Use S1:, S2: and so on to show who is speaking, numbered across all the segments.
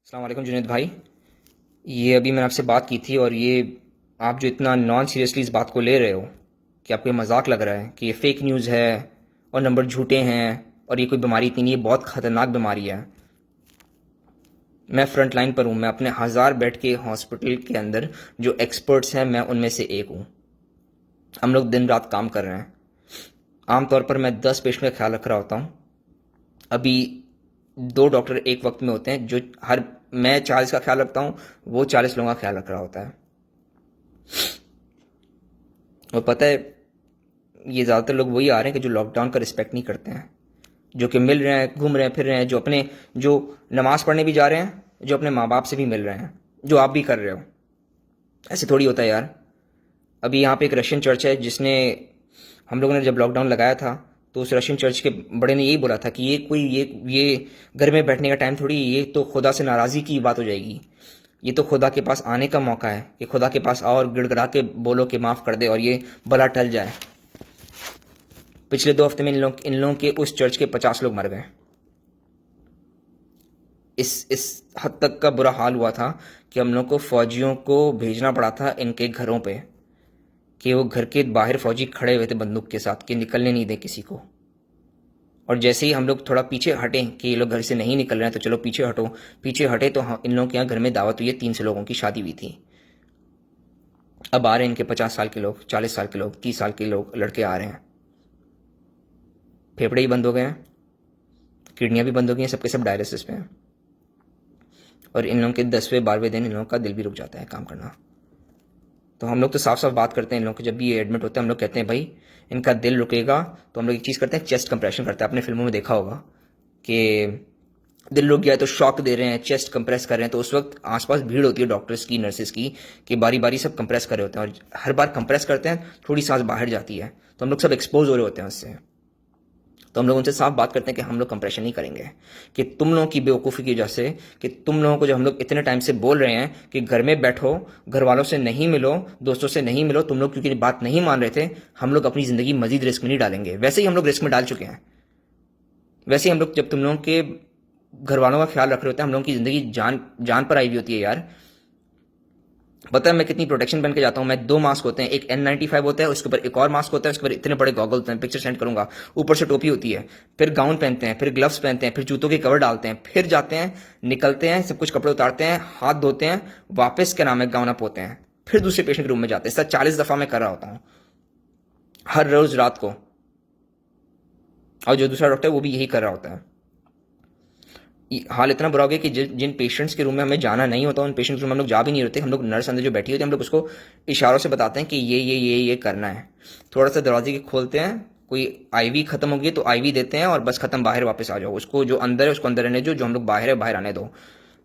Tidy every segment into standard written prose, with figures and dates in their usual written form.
S1: अस्सलाम वालेकुम जुनैद भाई। ये अभी मैंने आपसे बात की थी और ये आप जो इतना नॉन सीरियसली इस बात को ले रहे हो कि आपको ये मजाक लग रहा है कि ये फेक न्यूज़ है और नंबर झूठे हैं और ये कोई बीमारी इतनी नहीं है, बहुत ख़तरनाक बीमारी है। मैं फ्रंट लाइन पर हूँ, मैं अपने 1000 बेड के हॉस्पिटल के अंदर जो एक्सपर्ट्स हैं मैं उनमें से एक हूँ। हम लोग दिन रात काम कर रहे हैं। आमतौर पर मैं 10 पेशेंट का ख्याल रख रहा होता हूँ। अभी 2 डॉक्टर एक वक्त में होते हैं जो हर मैं 40 का ख्याल रखता हूँ, वो 40 लोगों का ख्याल रख रहा होता है। और पता है, ये ज़्यादातर लोग वही आ रहे हैं कि जो लॉकडाउन का रिस्पेक्ट नहीं करते हैं, जो कि मिल रहे हैं, घूम रहे हैं, फिर रहे हैं, जो नमाज पढ़ने भी जा रहे हैं, जो अपने माँ बाप से भी मिल रहे हैं, जो आप भी कर रहे हो। ऐसे थोड़ी होता है यार। अभी यहाँ पे एक रशियन चर्च है जिसने, हम लोगों ने जब लॉकडाउन लगाया था तो उस रशियन चर्च के बड़े ने यही बोला था कि ये घर में बैठने का टाइम थोड़ी, ये तो खुदा से नाराज़गी की बात हो जाएगी। ये तो खुदा के पास आने का मौका है कि खुदा के पास आओ और गिड़गिड़ा के बोलो कि माफ़ कर दे और ये भला टल जाए। पिछले 2 हफ्ते में इन लोगों के उस चर्च के 50 लोग मर गए। इस हद तक का बुरा हाल हुआ था कि हम लोग को फौजियों को भेजना पड़ा था इनके घरों पे, कि वो घर के बाहर फौजी खड़े हुए थे बंदूक के साथ कि निकलने नहीं दे किसी को। और जैसे ही हम लोग थोड़ा पीछे हटे कि ये लोग घर से नहीं निकल रहे हैं तो चलो पीछे हटो, पीछे हटे तो इन लोगों के यहाँ घर में दावत हुई है, 300 लोगों की शादी हुई थी। अब आ रहे हैं इनके 50 साल के लोग, 40 साल के लोग, 30 साल के लोग, लड़के आ रहे हैं। फेफड़े ही बंद हो गए हैं, किडनियां भी बंद हो गई हैं, सबके सब डायलिसिस पे हैं। और इन लोगों के 10वें 12वें दिन इन लोगों का दिल भी रुक जाता है काम करना। तो हम लोग तो साफ साफ बात करते हैं इन लोगों के, जब भी ये एडमिट होते हैं हम लोग कहते हैं भाई इनका दिल रुकेगा तो हम लोग एक चीज़ करते हैं, चेस्ट कंप्रेशन करते हैं। आपने फिल्मों में देखा होगा कि दिल रुक गया है तो शॉक दे रहे हैं, चेस्ट कंप्रेस कर रहे हैं, तो उस वक्त आसपास भीड़ होती है डॉक्टर्स की, नर्सेज की, कि बारी बारी सब कंप्रेस कर रहे होते हैं। और हर बार कंप्रेस करते हैं थोड़ी सांस बाहर जाती है तो हम लोग सब एक्सपोज हो रहे होते हैं उससे। तो हम लोग उनसे साफ बात करते हैं कि हम लोग कंप्रेशन नहीं करेंगे, कि तुम लोगों की बेवकूफ़ी की वजह से, कि तुम लोगों को जब हम लोग इतने टाइम से बोल रहे हैं कि घर में बैठो, घर वालों से नहीं मिलो, दोस्तों से नहीं मिलो, तुम लोग क्योंकि बात नहीं मान रहे थे, हम लोग अपनी ज़िंदगी मजीद रिस्क में नहीं डालेंगे। वैसे ही हम लोग रिस्क में डाल चुके हैं। वैसे ही हम लोग, जब तुम लोगों के घर वालों का ख्याल रख रहे होते हैं, हम लोगों की ज़िंदगी जान जान पर आई हुई होती है यार। पता है मैं कितनी प्रोटेक्शन पहन के जाता हूँ? मैं 2 मास्क होते हैं, एक N95 होता है, उसके ऊपर एक और मास्क होता है, उसके ऊपर इतने बड़े गॉगल होते हैं, पिक्चर सेंड करूंगा। ऊपर से टोपी होती है, फिर गाउन पहनते हैं, फिर ग्लव्स पहनते हैं, फिर जूतों के कवर डालते हैं, फिर जाते हैं, निकलते हैं, सब कुछ कपड़े उतारते हैं, हाथ धोते हैं, वापस क्या नाम है गाउन अप होते हैं, फिर दूसरे पेशेंट के रूम में जाते हैं। सर 40 दफ़ा मैं कर रहा होता हूँ हर रोज रात को। और जो दूसरा डॉक्टर है वो भी यही कर रहा होता है। हाल इतना बुरा हो गया कि जिन पेशेंट्स के रूम में हमें जाना नहीं होता उन पेशेंट्स के रूम में हम लोग जा भी नहीं रहते। हम लोग नर्स अंदर जो बैठी होती है हम लोग उसको इशारों से बताते हैं कि ये करना है। थोड़ा सा दरवाजे के खोलते हैं, कोई आईवी खत्म हो गई तो आईवी देते हैं और बस खत्म, बाहर वापस आ जाओ। उसको जो अंदर है उसको अंदर रहने दो, जो हम लोग बाहर है बाहर आने दो।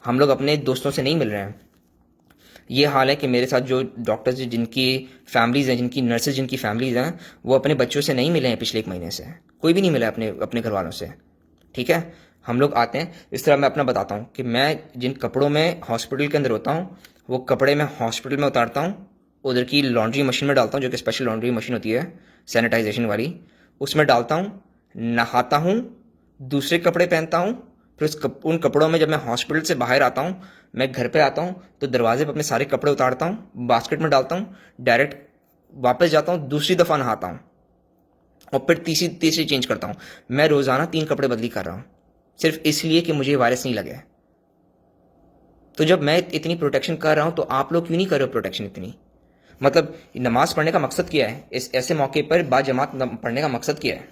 S1: हम लोग अपने दोस्तों से नहीं मिल रहे हैं। ये हाल है कि मेरे साथ जो डॉक्टर्स जिनकी फैमिलीज हैं, जिनकी नर्सेज जिनकी फैमिलीज हैं, वो अपने बच्चों से नहीं मिले हैं पिछले 1 महीने से। कोई भी नहीं मिला अपने अपने घर वालों से। ठीक है, हम लोग आते हैं। इस तरह मैं अपना बताता हूँ कि मैं जिन कपड़ों में हॉस्पिटल के अंदर होता हूँ वो कपड़े मैं हॉस्पिटल में उतारता हूँ, उधर की लॉन्ड्री मशीन में डालता हूँ, जो कि स्पेशल लॉन्ड्री मशीन होती है सैनिटाइजेशन वाली, उसमें डालता हूँ, नहाता हूँ, दूसरे कपड़े पहनता हूँ। फिर उन कपड़ों में जब मैं हॉस्पिटल से बाहर आता हूँ, मैं घर पे आता हूँ तो दरवाजे पर अपने सारे कपड़े उतारता हूँ, बास्केट में डालता हूँ, डायरेक्ट वापस जाता हूँ, दूसरी दफ़ा नहाता हूँ और फिर तीसरी तीसरी चेंज करता हूँ। मैं रोज़ाना 3 कपड़े बदली कर रहा हूँ सिर्फ इसलिए कि मुझे वायरस नहीं लगे। तो जब मैं इतनी प्रोटेक्शन कर रहा हूं तो आप लोग क्यों नहीं कर रहे हो प्रोटेक्शन इतनी? मतलब नमाज पढ़ने का मकसद क्या है? इस ऐसे मौके पर बाजमात पढ़ने का मकसद क्या है?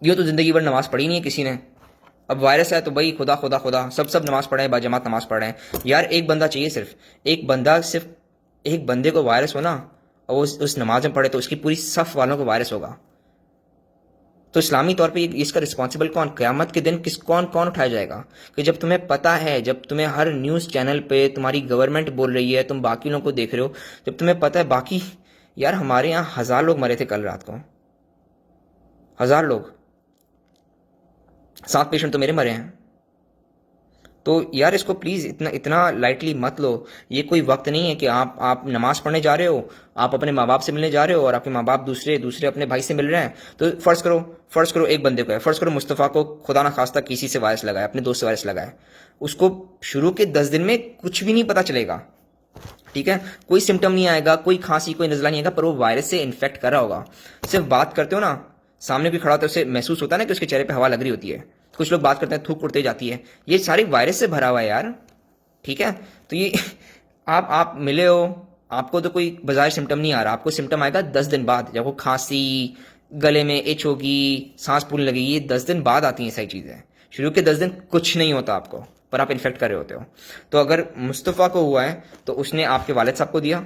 S1: यूं तो जिंदगी भर नमाज पढ़ी नहीं है किसी ने। अब वायरस है तो भाई खुदा खुदा खुदा सब नमाज पढ़े हैं, बाजमात नमाज पढ़ रहे हैं। यार एक बंदा चाहिए, सिर्फ एक बंदे को वायरस हो ना और वो उस नमाज में पढ़े तो उसकी पूरी सफ वालों को वायरस होगा। तो इस्लामी तौर पे इसका रिस्पॉन्सिबल कौन? क़यामत के दिन किस कौन कौन उठाया जाएगा? कि जब तुम्हें पता है, जब तुम्हें हर न्यूज़ चैनल पे तुम्हारी गवर्नमेंट बोल रही है, तुम बाकी लोगों को देख रहे हो, जब तुम्हें पता है बाकी, यार हमारे यहाँ 1000 लोग मरे थे कल रात को, 1000 लोग। 7 पेशेंट तो मेरे मरे हैं। तो यार इसको प्लीज़ इतना इतना लाइटली मत लो। ये कोई वक्त नहीं है कि आप नमाज पढ़ने जा रहे हो, आप अपने माँ बाप से मिलने जा रहे हो और आपके माँ बाप दूसरे दूसरे अपने भाई से मिल रहे हैं। तो फ़र्ज़ करो एक बंदे को है, फ़र्ज़ करो मुस्तफ़ा को खुदा ना खास्ता किसी से वायरस लगा है, अपने दोस्त से वायरस लगा है। उसको शुरू के 10 दिन में कुछ भी नहीं पता चलेगा, ठीक है, कोई सिम्टम नहीं आएगा, कोई खांसी कोई नजला नहीं आएगा, पर वो वायरस से इन्फेक्ट कर रहा होगा। सिर्फ बात करते हो ना, सामने कोई खड़ा होता है उसे महसूस होता है ना कि उसके चेहरे पे हवा लग रही होती है। कुछ लोग बात करते हैं थूक उड़ते जाती है, ये सारी वायरस से भरा हुआ है यार, ठीक है। तो ये आप मिले हो, आपको तो कोई बाजार सिम्टम नहीं आ रहा, आपको सिम्टम आएगा 10 दिन बाद, जब वो खांसी, गले में इच होगी, सांस फूलने लगेगी, ये 10 दिन बाद आती हैं सारी चीज़ें। शुरू के 10 दिन कुछ नहीं होता आपको, पर आप इन्फेक्ट कर रहे होते हो। तो अगर मुस्तफ़ा को हुआ है तो उसने आपके वालिद साहब को दिया,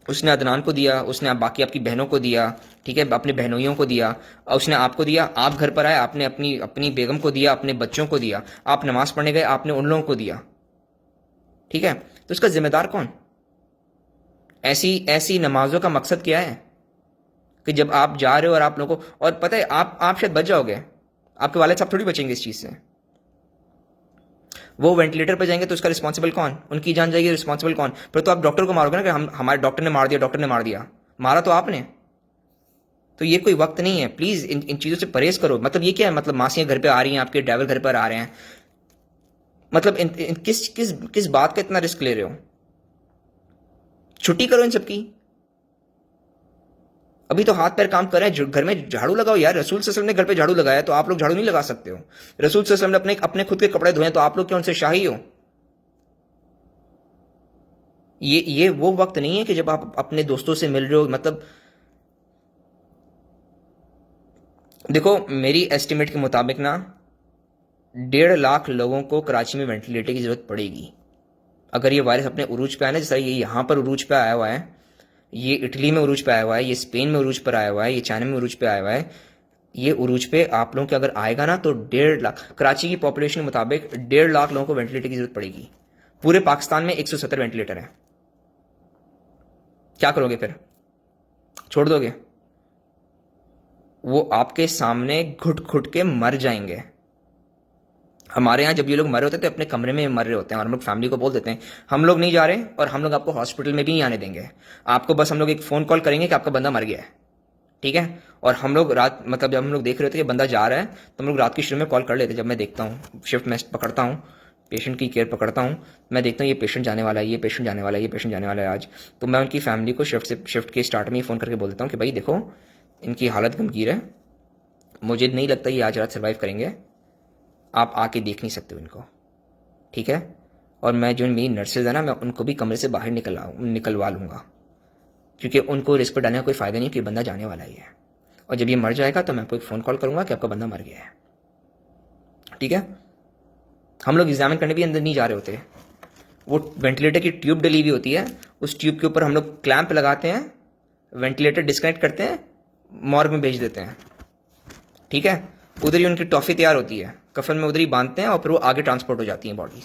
S1: उसने अदनान को दिया, उसने आप बाकी आपकी बहनों को दिया, ठीक है, अपने बहनोइयों को दिया, और उसने आपको दिया, आप घर पर आए, आपने अपनी अपनी बेगम को दिया, अपने बच्चों को दिया, आप नमाज पढ़ने गए, आपने उन लोगों को दिया, ठीक है। तो इसका जिम्मेदार कौन? ऐसी ऐसी नमाजों का मकसद क्या है कि जब आप जा रहे हो और आप लोगों को, और पता है आप शायद बच जाओगे, आपके वालिद साहब थोड़ी बचेंगे इस चीज़ से। वो वेंटिलेटर पर जाएंगे तो उसका रिस्पॉन्सिबल कौन? उनकी जान जाएगी, रिस्पॉन्सिबल कौन? फिर तो आप डॉक्टर को मारोगे ना कि हम हमारे डॉक्टर ने मार दिया, डॉक्टर ने मार दिया, मारा तो आपने। तो ये कोई वक्त नहीं है, प्लीज इन चीजों से परहेज करो। मतलब ये क्या है, मतलब मासियां घर पे आ रही हैं, आपके ड्राइवर घर पर आ रहे हैं, मतलब इन किस किस किस बात का इतना रिस्क ले रहे हो? छुट्टी करो इन सबकी। अभी तो हाथ पैर काम कर रहे हैं, घर में झाड़ू लगाओ यार। रसूल सल्लल्लाहु अलैहि वसल्लम ने घर पे झाड़ू लगाया, तो आप लोग झाड़ू नहीं लगा सकते हो? रसूल सल्लल्लाहु अलैहि वसल्लम ने अपने अपने खुद के कपड़े धोए, तो आप लोग क्या उनसे शाही हो? ये वो वक्त नहीं है कि जब आप अपने दोस्तों से मिल रहे हो। मतलब देखो, मेरी एस्टिमेट के मुताबिक ना 1.5 लाख लोगों को कराची में वेंटिलेटर की जरूरत पड़ेगी अगर ये वायरस अपने उरूज पे आया ना। जैसा ये यहाँ पर उरूज पे आया हुआ है, ये इटली में उरूज पे आया हुआ है, ये स्पेन में उरूज पर आया हुआ है, ये चाइना में उरूज पे आया हुआ है। ये उरूज पे आप लोगों के अगर आएगा ना तो 1.5 लाख, कराची की पॉपुलेशन के मुताबिक 1.5 लाख लोगों को वेंटिलेटर की जरूरत पड़ेगी। पूरे पाकिस्तान में 170 वेंटिलेटर है। क्या करोगे फिर? छोड़ दोगे? वो आपके सामने घुट घुट के मर जाएंगे। हमारे यहाँ जब ये लोग मरे होते थे अपने कमरे में मर रहे होते हैं, और हम लोग फैमिली को बोल देते हैं हम लोग नहीं जा रहे और हम लोग आपको हॉस्पिटल में भी नहीं आने देंगे, आपको बस हम लोग एक फ़ोन कॉल करेंगे कि आपका बंदा मर गया है, ठीक है। और हम लोग रात, मतलब जब हम लोग देख रहे थे कि बंदा जा रहा है, तो हम लोग रात की शुरू में कॉल कर लेते। जब मैं देखता हूँ शिफ्ट में पकड़ता हूँ, पेशेंट की केयर पकड़ता हूँ, मैं देखता हूँ ये पेशेंट जाने वाला है, ये पेशेंट जाने वाला है, ये पेशेंट जाने वाला है आज, तो मैं उनकी फैमिली को शिफ्ट के स्टार्ट में ही फ़ोन करके बोल देता हूँ कि भाई देखो इनकी हालत गंभीर है, मुझे नहीं लगता ये आज रात सर्वाइव करेंगे, आप आके देख नहीं सकते हो इनको, ठीक है। और मैं जो मेरी नर्सेज है ना, मैं उनको भी कमरे से बाहर निकलवा लूँगा, क्योंकि उनको रिस्क पर डालने का कोई फ़ायदा नहीं कि बंदा जाने वाला ही है। और जब ये मर जाएगा तो मैं आपको एक फ़ोन कॉल करूँगा कि आपका बंदा मर गया है, ठीक है। हम लोग एग्जामिन करने भी अंदर नहीं जा रहे होते, वो वेंटिलेटर की ट्यूब डली हुई होती है, उस ट्यूब के ऊपर हम लोग क्लैंप लगाते हैं, वेंटिलेटर डिस्कनेक्ट करते हैं, मॉर्ग में भेज देते हैं, ठीक है। उधर ही उनकी टॉफ़ी तैयार होती है, कफन में उधर ही बांधते हैं और फिर वो आगे ट्रांसपोर्ट हो जाती हैं बॉडीज।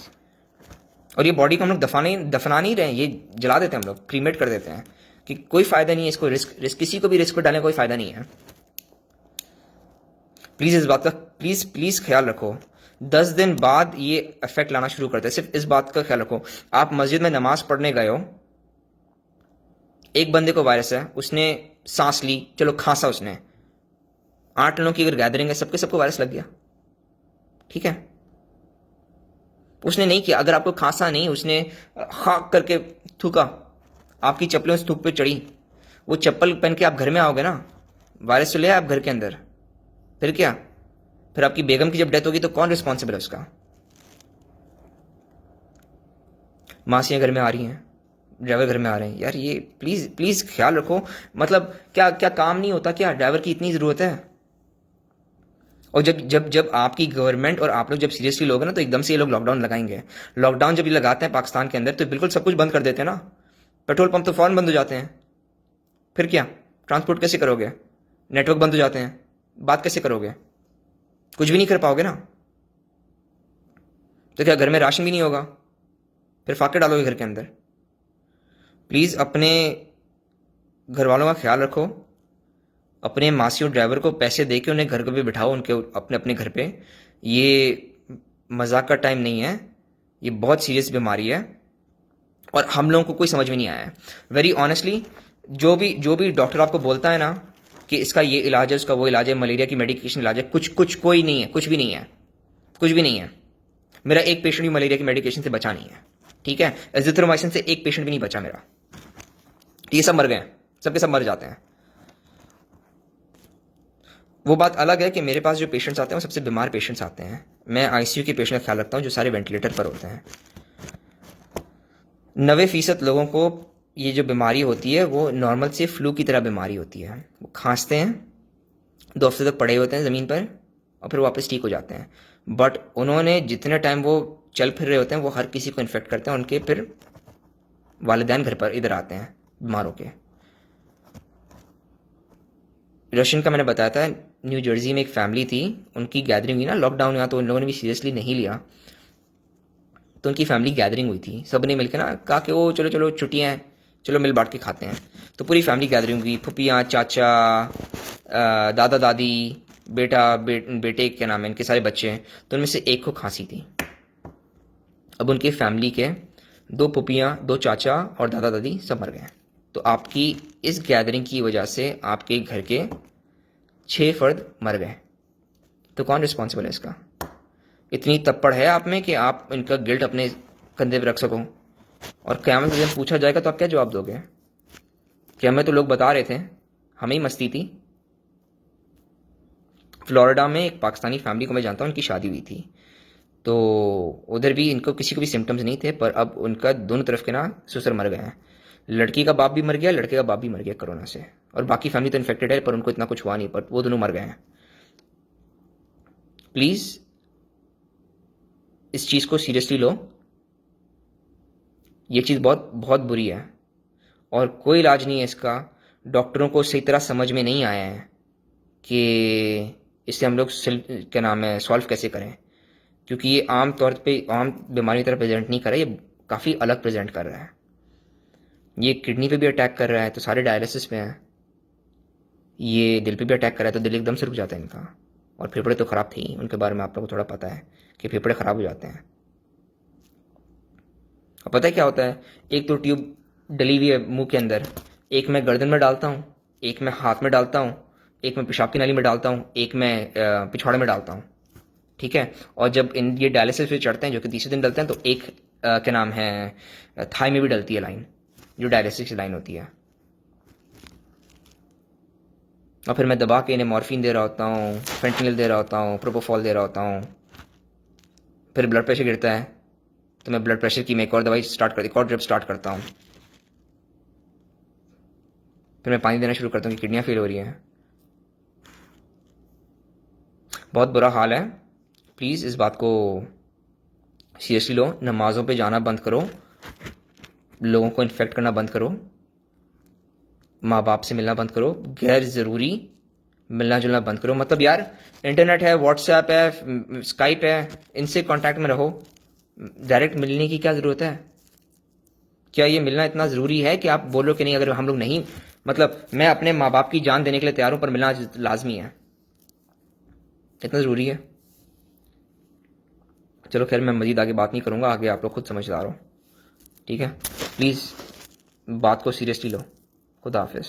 S1: और ये बॉडी को हम लोग दफना नहीं रहे हैं, ये जला देते हैं हम लोग, क्रीमेट कर देते हैं, कि कोई फ़ायदा नहीं है इसको, रिस्क किसी को भी रिस्क पर डालने का कोई फ़ायदा नहीं है। प्लीज़ इस बात का प्लीज़ ख्याल रखो। 10 दिन बाद ये इफेक्ट लाना शुरू करता है, सिर्फ इस बात का ख्याल रखो। आप मस्जिद में नमाज पढ़ने गए हो, एक बंदे को वायरस है, उसने सांस ली, चलो खांसा उसने, 8 लोगों की अगर गैदरिंग है, सबके सबको वायरस लग गया, ठीक है। उसने नहीं किया, अगर आपको खांसा नहीं, उसने खाक करके थूका, आपकी चप्पलें उस थूक पे चढ़ी, वो चप्पल पहन के आप घर में आओगे ना, वायरस तो ले आए आप घर के अंदर, फिर क्या? फिर आपकी बेगम की जब डेथ होगी तो कौन रिस्पॉन्सिबल है उसका? मासियां घर में आ रही हैं, ड्राइवर घर में आ रहे हैं, यार ये प्लीज़ ख्याल रखो। मतलब क्या क्या काम नहीं होता क्या? ड्राइवर की इतनी ज़रूरत है? और जब जब जब आपकी गवर्नमेंट और आप लोग जब सीरियसली लोगे ना, तो एकदम से ये लोग लॉकडाउन लगाएंगे। लॉकडाउन जब ये लगाते हैं पाकिस्तान के अंदर, तो बिल्कुल सब कुछ बंद कर देते हैं ना, पेट्रोल पंप तो फ़ौरन बंद हो जाते हैं, फिर क्या? ट्रांसपोर्ट कैसे करोगे? नेटवर्क बंद हो जाते हैं, बात कैसे करोगे? कुछ भी नहीं कर पाओगे ना। तो क्या घर में राशन भी नहीं होगा? फिर फाके डालोगे घर के अंदर? प्लीज़ अपने घर वालों का ख्याल रखो, अपने मासी और ड्राइवर को पैसे दे के उन्हें घर पे बिठाओ, उनके अपने अपने घर पे। ये मजाक का टाइम नहीं है, ये बहुत सीरियस बीमारी है और हम लोगों को कोई समझ में नहीं आया है। वेरी ऑनेस्टली, जो भी डॉक्टर आपको बोलता है ना कि इसका ये इलाज है, उसका वो इलाज है, मलेरिया की मेडिकेशन इलाज है, कुछ कोई नहीं है, कुछ भी नहीं है, कुछ भी नहीं है। मेरा एक पेशेंट भी मलेरिया की मेडिकेशन से बचा नहीं है, ठीक है। एजिथ्रोमाइसिन से एक पेशेंट भी नहीं बचा मेरा, ये सब मर गए, सबके सब मर जाते हैं। वो बात अलग है कि मेरे पास जो पेशेंट्स आते हैं वो सबसे बीमार पेशेंट्स आते हैं। मैं आईसीयू के पेशेंट का ख्याल रखता हूँ जो सारे वेंटिलेटर पर होते हैं। 90% लोगों को ये जो बीमारी होती है वो नॉर्मल से फ्लू की तरह बीमारी होती है। वो खांसते हैं, 2 हफ्ते तक पड़े होते हैं ज़मीन पर और फिर वापस ठीक हो जाते हैं। बट उन्होंने जितने टाइम वो चल फिर रहे होते हैं वो हर किसी को इन्फेक्ट करते हैं, उनके फिर वालिदैन घर पर इधर आते हैं बीमार होके। रशियन का मैंने बताया था, न्यू जर्सी में एक फैमिली थी, उनकी गैदरिंग हुई ना लॉकडाउन हुआ तो उन लोगों ने भी सीरियसली नहीं लिया, तो उनकी फैमिली गैदरिंग हुई थी, सब ने मिलकर ना कहा कि वो चलो चलो छुट्टियाँ हैं, चलो मिल बांट के खाते हैं। तो पूरी फैमिली गैदरिंग हुई, फुफियाँ, चाचा, दादा दादी, बेटे क्या नाम है, इनके सारे बच्चे हैं। तो उनमें से एक को खांसी थी। अब उनके फैमिली के 2 फुफियाँ, 2 चाचा और दादा दादी सब मर गए। तो आपकी इस गैदरिंग की वजह से आपके घर के 6 फर्द मर गए। तो कौन रिस्पॉन्सिबल है इसका? इतनी तप्पड़ है आप में कि आप इनका गिल्ट अपने कंधे पर रख सको, और क़यामत के दिन पूछा जाएगा तो आप क्या जवाब दोगे? कि हमें तो लोग बता रहे थे, हमें ही मस्ती थी। फ्लोरिडा में एक पाकिस्तानी फैमिली को मैं जानता हूँ, उनकी शादी हुई थी, तो उधर भी इनको किसी को भी सिम्टम्स नहीं थे, पर अब उनका दोनों तरफ के ना ससुर मर गए हैं। लड़की का बाप भी मर गया, लड़के का बाप भी मर गया कोरोना से, और बाकी फैमिली तो इन्फेक्टेड है पर उनको इतना कुछ हुआ नहीं, पर वो दोनों मर गए हैं। प्लीज़ इस चीज़ को सीरियसली लो, ये चीज़ बहुत बहुत बुरी है और कोई इलाज नहीं है इसका। डॉक्टरों को सही तरह समझ में नहीं आया है कि इसे हम लोग क्या नाम है सॉल्व कैसे करें, क्योंकि ये आम तौर पे आम बीमारी की तरह प्रेजेंट नहीं कर रहा है, ये काफ़ी अलग प्रेजेंट कर रहा है। ये किडनी पे भी अटैक कर रहा है तो सारे डायलिसिस पे हैं, ये दिल पे भी अटैक कर रहा है तो दिल एकदम से रुक जाता है इनका, और फेफड़े तो ख़राब थे ही, उनके बारे में आप लोगों को थोड़ा पता है कि फेफड़े ख़राब हो जाते हैं। और पता है क्या होता है, एक तो ट्यूब डली हुई है मुंह के अंदर, एक मैं गर्दन में डालता हूँ, एक मैं हाथ में डालता हूँ, एक मैं पेशाब की नाली में डालता हूँ, एक मैं पिछवाड़े में डालता हूँ, ठीक है। और जब इन ये डायलिसिस पे चढ़ते हैं जो कि तीसरे दिन डलते हैं, तो एक क्या नाम है थाई में भी डलती है लाइन, जो डायलिसिस की लाइन होती है। और फिर मैं दबा के इन्हें मॉर्फिन दे रहा होता हूँ, फेंटनिल दे रहा होता हूँ, प्रोपोफॉल दे रहा होता हूँ। फिर ब्लड प्रेशर गिरता है तो मैं ब्लड प्रेशर की मैं एक और दवाई एक और ड्रिप स्टार्ट करता हूँ। फिर मैं पानी देना शुरू करता हूँ कि किडनियाँ फेल हो रही हैं। बहुत बुरा हाल है। प्लीज़ इस बात को सीरियसली लो, नमाज़ों पे जाना बंद करो, लोगों को इन्फेक्ट करना बंद करो, माँ बाप से मिलना बंद करो, गैर ज़रूरी मिलना जुलना बंद करो। मतलब यार इंटरनेट है, व्हाट्सएप है, स्काइप है, इनसे कांटेक्ट में रहो, डायरेक्ट मिलने की क्या ज़रूरत है? क्या ये मिलना इतना ज़रूरी है कि आप बोलो कि नहीं, अगर हम लोग नहीं, मतलब मैं अपने माँ बाप की जान देने के लिए तैयार हूँ पर मिलना लाजमी है, इतना ज़रूरी है? चलो खैर, मैं मज़ीद आगे बात नहीं करूँगा, आगे आप लोग खुद समझदार हो, ठीक है। प्लीज़ बात को सीरियसली लो। खुदा हाफिज़।